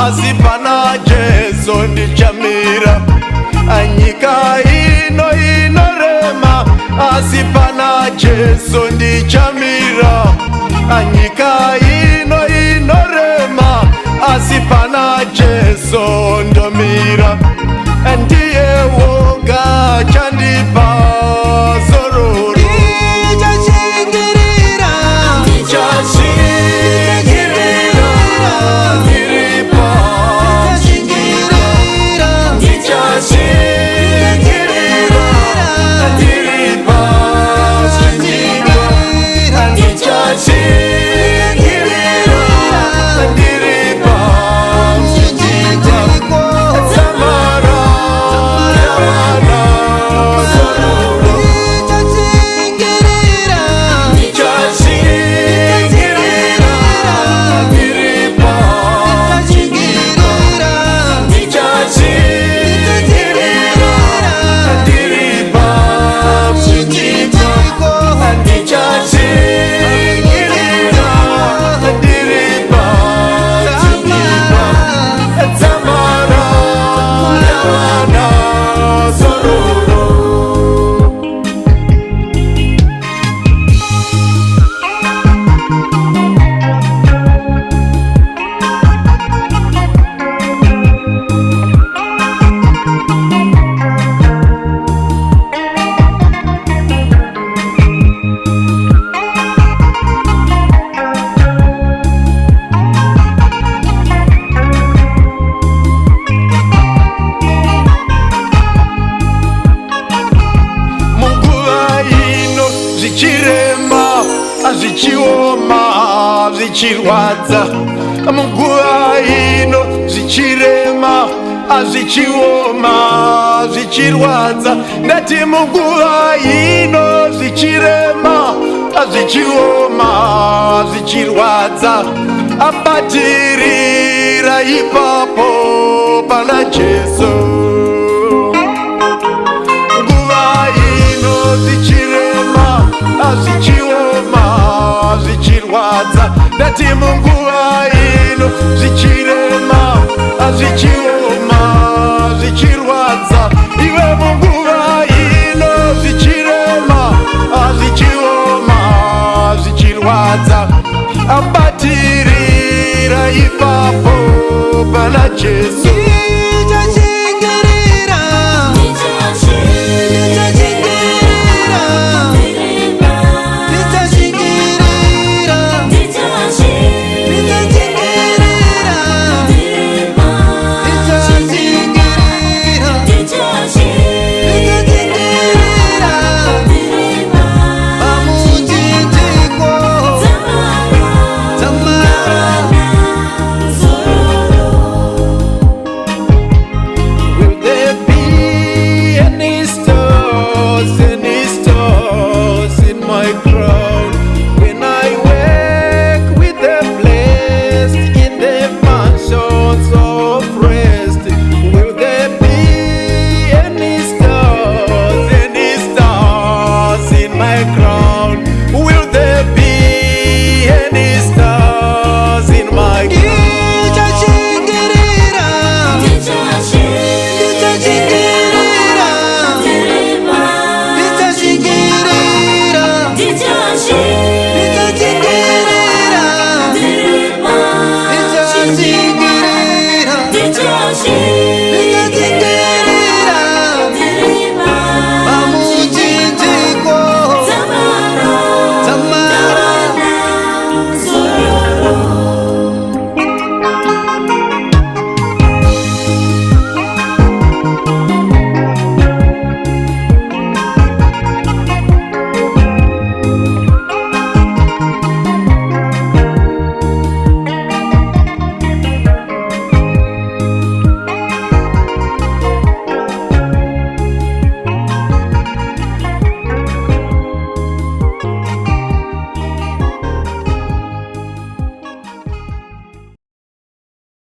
asi pana Jesu ndichamira. Nyika ino inorema, asi pana Jesu ndichamira. Nyika ino inorema, asi pana Jesu ndomira. Ndiye woga chandipa zororo. Zvichioma zvichirwadza munguva ino, zvichirema zvichioma zvichirwadza. Ndati munguva ino zvichirema zvichioma zvichirwadza. Abatirira ipapo pana Jesu. Nguva ino zvichirema zvichioma zvichirwadza. Ndati munguva ino zvichirema zvichioma zvichirwadza. Iwe munguva ino zvichirema zvichioma zvichirwadza. Abatirira ipapo pana Jesu.